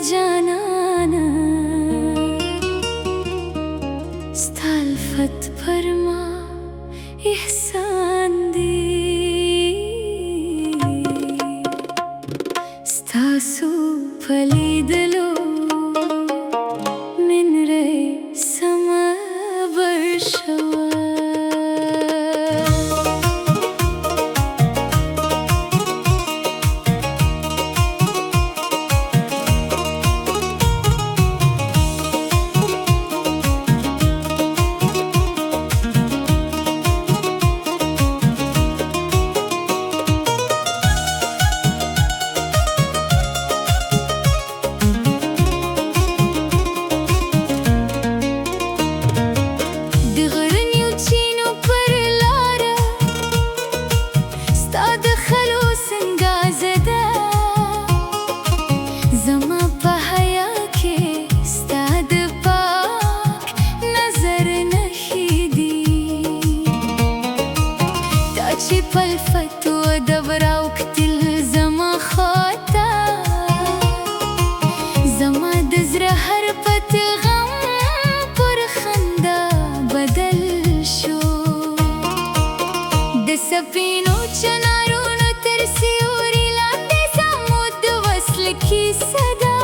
جانانا ستا الفت پر ما احسان دی ستاسو پلیدلو من رے سما برشوا الفتو دبرا وكتل زما خاطا زما دزره هربت غم پر خندا بدل شو د سپینو چنارونو تر سیوري لاندې زموږ د وصل کی صدا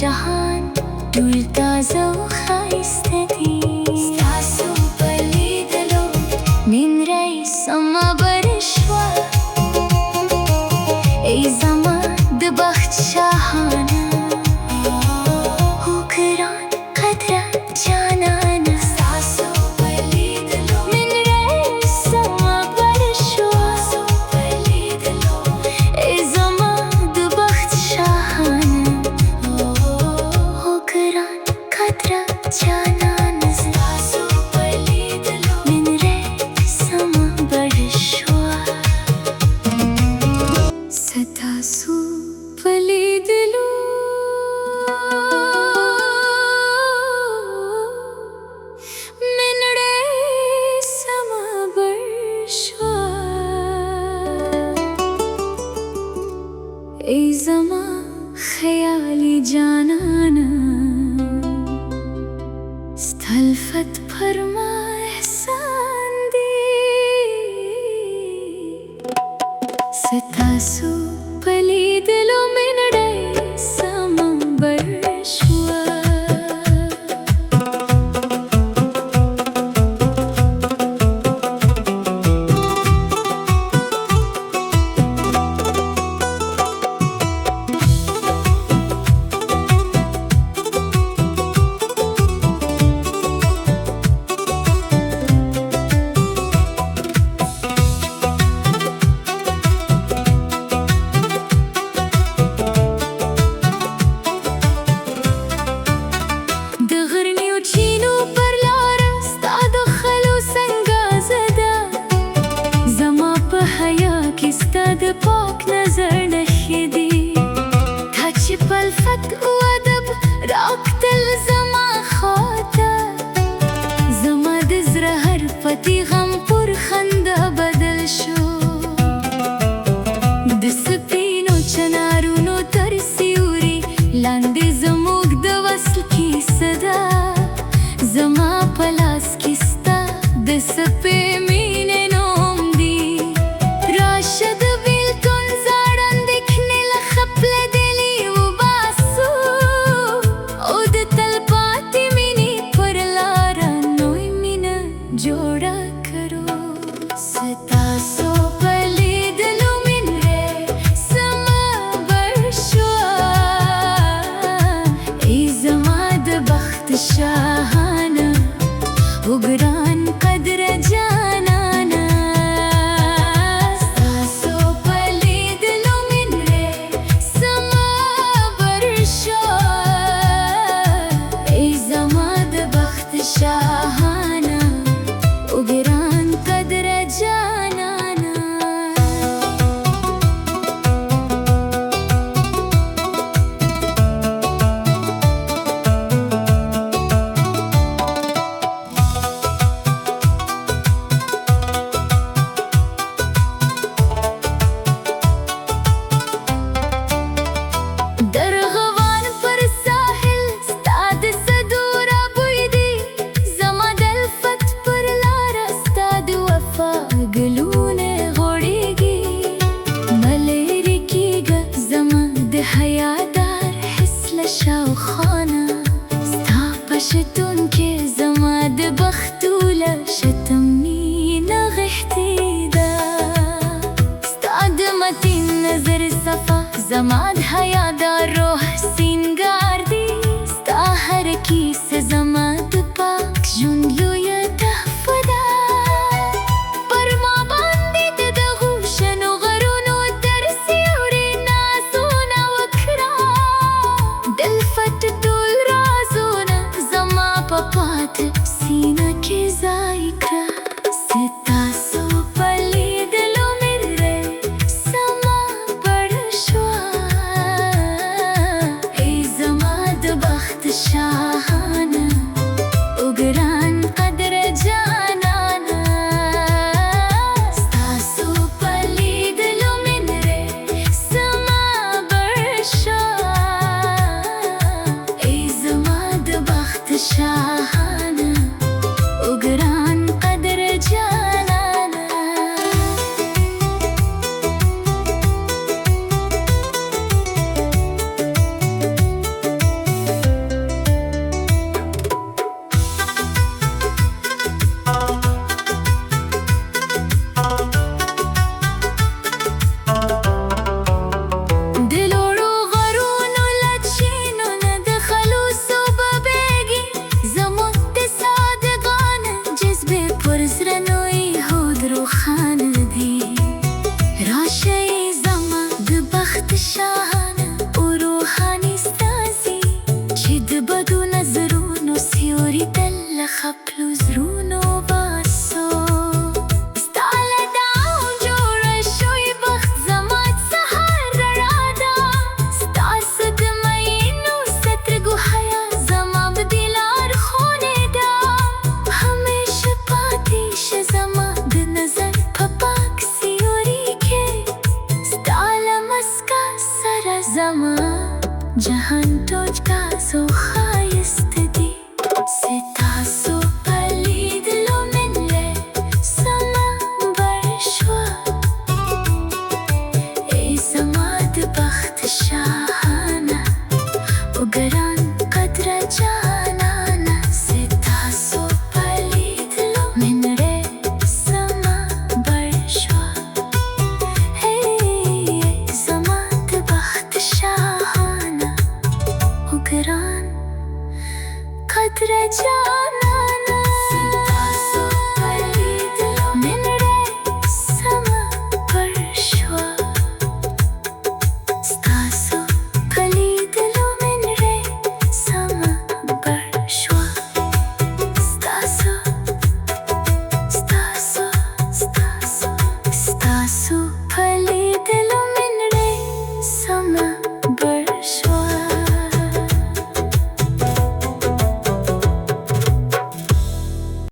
جهان ټول تازه او ښایسته دي ستاسو په لیدلو نن رئیس سمه بره شوه ای زما د بخت شاهانه هو ګران قدره جانانه ستاسو په لیدلو نن رئیس سمه بره شوه ای زما د بخت شاهانه هو ګران قدره جانانه ستاسو په لیدلو نن رئیس سمه بره شوه ستاسو په لیدلو نن رئیس سمه بره شوه ای زما خیالي جانانه ستا الفت پر ما احسان دی ستاسو په لیدلو مې نړۍ سمه بره شوه د غرنیو چینو پر لاره ستا د خلوص انګازه ده زما په حیا کې ستا د پاک نظر نښې دي تا چې په الفت او ادب راکتل زما خواته زما د زړه هر پټی غم پر خندا بدل شو د سپینو چنارونو تر سیوري لاندې زموږ د وصل کیسه ده زما په لاس کې ستا د سپې مینې نوم دی راشه د بیلتون زاړه اندېښنې له خپله دلې وباسو او د تلپاتې مینې پر لاره نوې مینه جوړه کړو ستاسو په لیدلو مې نړۍ سمه بره شوه ای زما د بخت شاهانه هو ګران قدره جانانه ستاسو په لیدلو مې نړۍ سمه بره شوه ای زما د بخت شاهانه هو ګران قدره جانانه درغوان پر ساحل ستا د صدوره بوی دی زما د الفت پر لاره ستا د وفا ګلونه غوړېږي مه لرې کېږه زما د حیادار حس له شاوخوا نه ستا په شتون کې زما د بختوله شتمني نغښتې ده ستا د متین نظر صفا زما د حیادار روح سینګار دی ستا هر کیسه زما د پاک ژوند لویه تحفه ده پر ما باندې د دغو شنو غرونو تر سیوري نازونه وکړه د الفت ټول رازونه زما په پاته سینه کې ځای کړه ستاسو په لیدلو مې نړۍ سمه بره شوه जहान टोच का सो खायस्त दी सिता सो पलीद लो मिले समा बरशवा ए समाद बख्त शाहाना उगरान कदर जानाना सिता सो पलीद लो मिले समा बरशवा हे समाद बख्त शाहाना उगरान कदर जानाना